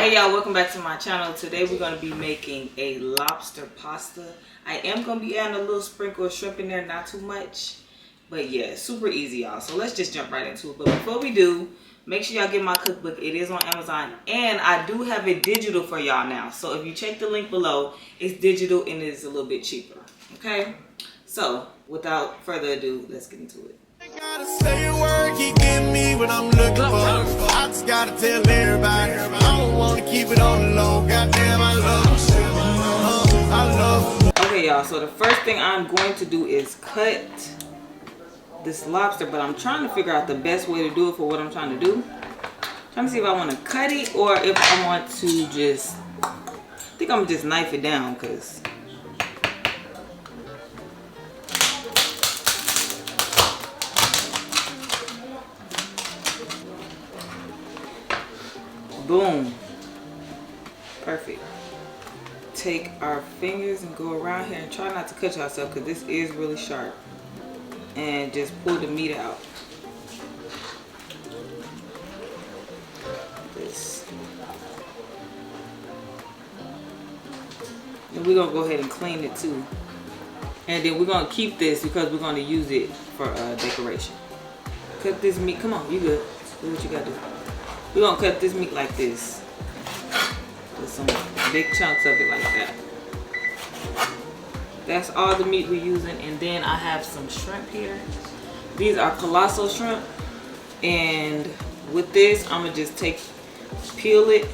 Hey y'all, welcome back to my channel. Today we're going to be making a lobster pasta. I am going to be adding a little sprinkle of shrimp in there, not too much. But yeah, super easy y'all. So let's just jump right into it. But before we do, make sure y'all get my cookbook. It is on Amazon. And I do have it digital for y'all now. So if you check the link below, it's digital and it's a little bit cheaper. Okay? So without further ado, let's get into it. Gotta say a word, keep giving me what I'm looking for. I just gotta tell everybody, I don't wanna keep it on the low. Goddamn, I love. Okay, y'all. So the first thing I'm going to do is cut this lobster, but I'm trying to figure out the best way to do it for what I'm trying to do. Trying to see if I want to cut it or if I want to just. I think I'm gonna just knife it down because. Boom. Perfect. Take our fingers and go around here and try not to cut yourself because this is really sharp. And just pull the meat out. This. And we're going to go ahead and clean it too. And then we're going to keep this because we're going to use it for decoration. Cut this meat. Come on, you good. Do what you got to do. We're going to cut this meat like this. With some big chunks of it like that. That's all the meat we're using. And then I have some shrimp here. These are Colossal Shrimp. And with this, I'm going to just peel it.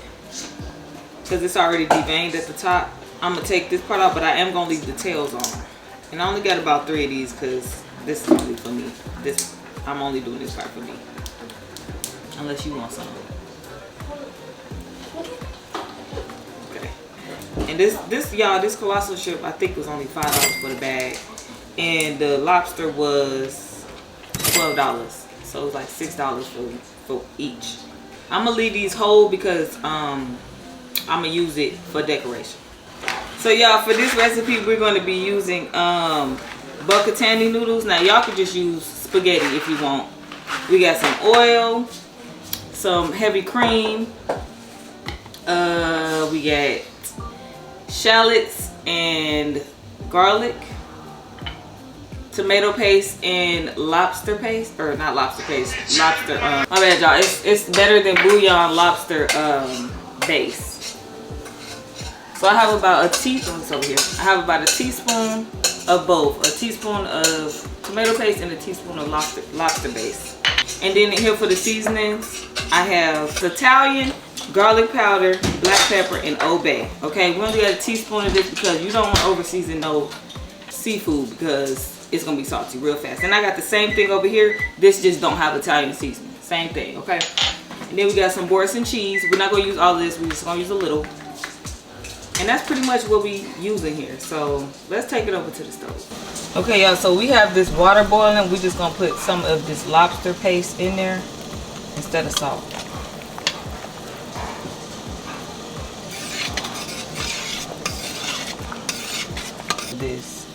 Because it's already deveined at the top. I'm going to take this part out, but I am going to leave the tails on. And I only got about 3 of these because this is only for me. I'm only doing this part for me. Unless you want some. Okay. And this y'all, this Colossal Shrimp I think was only $5 for the bag. And the lobster was $12. So it was like $6 for each. I'm gonna leave these whole because I'm gonna use it for decoration. So y'all, for this recipe we're gonna be using Bucatini noodles. Now y'all could just use spaghetti if you want. We got some oil, some heavy cream, we got shallots and garlic, tomato paste and lobster paste, or not lobster paste, lobster, my bad y'all, it's better than bouillon lobster base. So I have about a teaspoon over here. I have about a teaspoon of both, a teaspoon of tomato paste and a teaspoon of lobster base. And then here for the seasonings, I have Italian, garlic powder, black pepper, and Old Bay. Okay, we only got a teaspoon of this because you don't want to over season no seafood because it's gonna be salty real fast. And I got the same thing over here. This just don't have Italian seasoning. Same thing, okay? And then we got some Boursin cheese. We're not gonna use all of this. We're just gonna use a little. And that's pretty much what we using here. So let's take it over to the stove. Okay, y'all, so we have this water boiling. We're just gonna put some of this lobster paste in there instead of salt. This.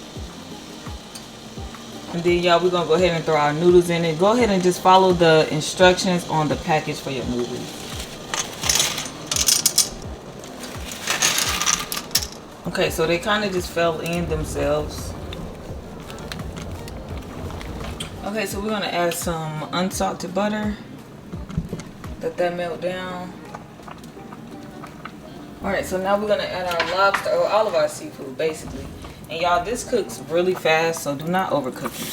And then y'all, we're gonna go ahead and throw our noodles in it. Go ahead and just follow the instructions on the package for your noodles. Okay, so they kind of just fell in themselves. Okay, so we're gonna add some unsalted butter. Let that melt down. Alright, so now we're gonna add our lobster, or all of our seafood basically. And y'all, this cooks really fast, so do not overcook it.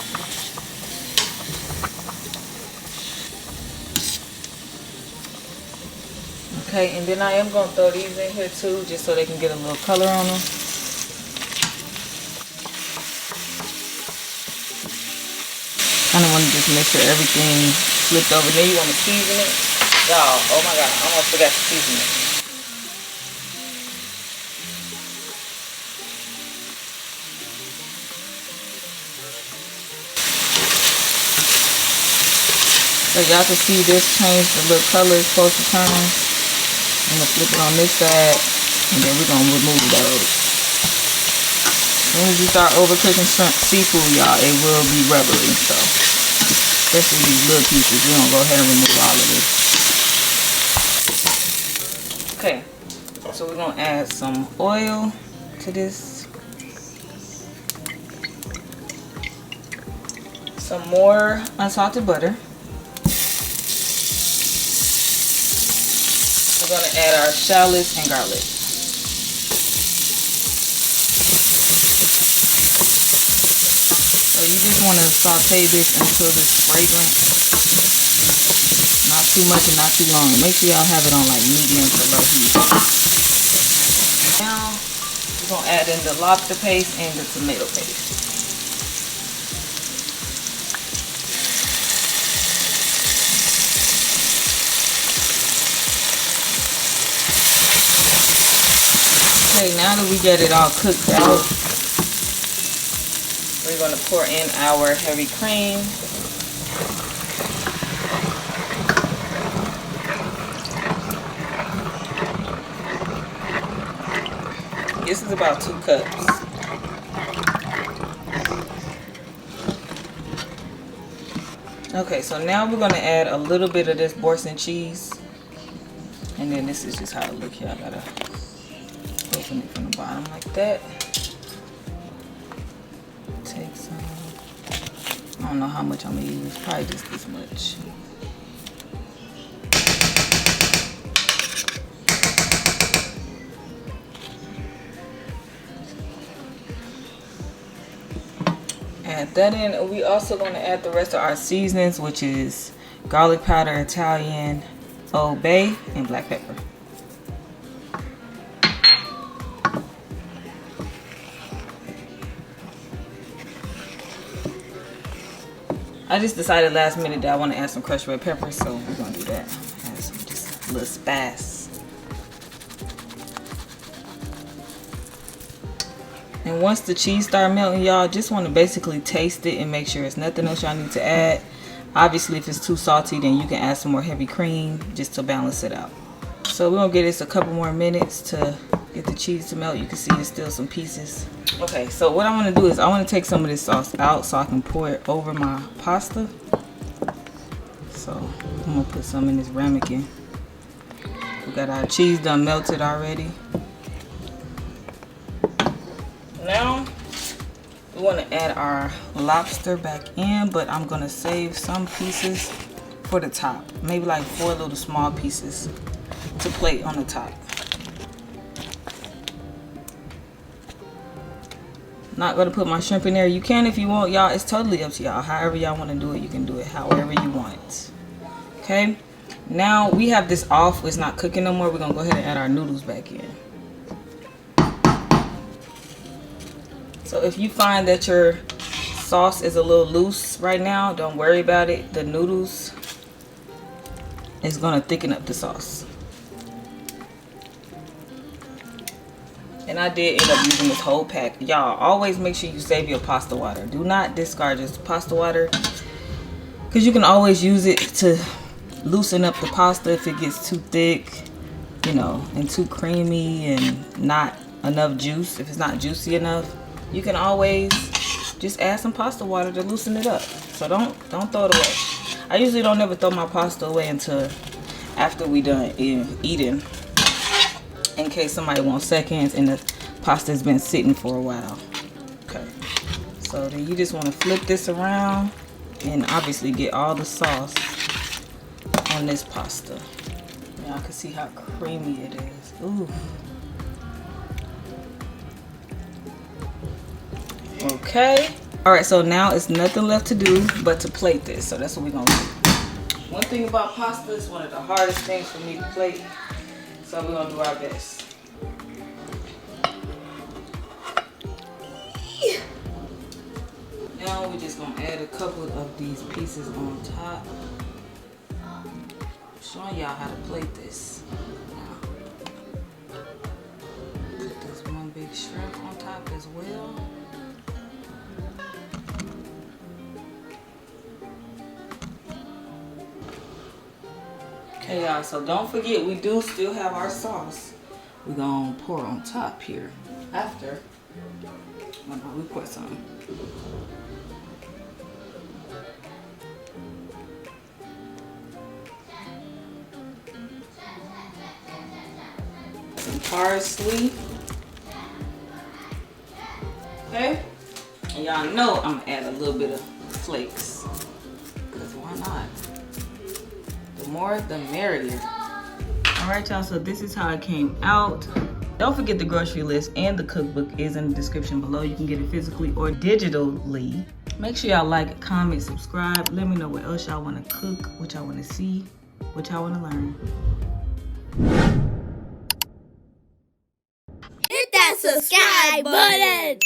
Okay, and then I am gonna throw these in here too, just so they can get a little color on them. Kind of want to just make sure everything flipped over. Then you want to season it. Y'all, oh my god, I almost forgot to season it. So y'all can see this change, the little color is supposed to turn. I'm going to flip it on this side, and then we're going to remove those. As soon as you start overcooking shrimp seafood, y'all, it will be rubbery. So especially these little pieces. We're gonna go ahead and remove all of this. Okay, So we're gonna add some oil to this. Some more unsalted butter. We're gonna add our shallots and garlic. So you just want to saute this until it's fragrant. Not too much and not too long. Make sure y'all have it on like medium to low heat. Now we're gonna add in the lobster paste and the tomato paste. Okay, now that we get it all cooked out, we're going to pour in our heavy cream. This is about 2 cups. Okay, so now we're going to add a little bit of this Boursin cheese. And then this is just how it looks. Y'all gotta open it from the bottom like that. Take some. I don't know how much I'm gonna use. Probably just this much. Add that in. We also gonna add the rest of our seasonings, which is garlic powder, Italian, Old Bay, and black pepper. I just decided last minute that I want to add some crushed red pepper, so we're gonna do that. Add some, just a little spice. And once the cheese start melting, y'all just want to basically taste it and make sure it's nothing else y'all need to add. Obviously, if it's too salty, then you can add some more heavy cream just to balance it out. So we're gonna give this a couple more minutes to get the cheese to melt. You can see there's still some pieces. Okay, so what I want to do is I want to take some of this sauce out so I can pour it over my pasta. So I'm gonna put some in this ramekin. We got our cheese done melted already. Now we want to add our lobster back in, but I'm gonna save some pieces for the top. Maybe like 4 little small pieces to plate on the top. Not gonna put my shrimp in there. You can if you want, y'all. It's totally up to y'all. However y'all want to do it, you can do it however you want. Okay, now we have this off. It's not cooking no more. We're gonna go ahead and add our noodles back in. So if you find that your sauce is a little loose right now, don't worry about it. The noodles is gonna thicken up the sauce. And I did end up using this whole pack. Y'all, always make sure you save your pasta water. Do not discard this pasta water, because you can always use it to loosen up the pasta if it gets too thick, you know, and too creamy and not enough juice. If it's not juicy enough, you can always just add some pasta water to loosen it up. So don't throw it away. I usually don't ever throw my pasta away until after we done eating, in case somebody wants seconds and the pasta's been sitting for a while. Okay, so then you just want to flip this around and obviously get all the sauce on this pasta. Y'all can see how creamy it is. Ooh. Okay, all right, so now it's nothing left to do but to plate this. So that's what we're gonna do. One thing about pasta is one of the hardest things for me to plate. So we're gonna do our best. Now we're just gonna add a couple of these pieces on top. I'm showing y'all how to plate this. Now, put this one big shrimp on top as well. Okay, y'all, so don't forget, we do still have our sauce. We're gonna pour on top here after. Oh, no, we pour some. Some parsley. Okay? And y'all know I'm gonna add a little bit of flakes. Because why not? The more, the merrier. Alright, y'all, so this is how it came out. Don't forget the grocery list and the cookbook is in the description below. You can get it physically or digitally. Make sure y'all like, comment, subscribe. Let me know what else y'all want to cook, what y'all want to see, what y'all want to learn. Hit that subscribe button!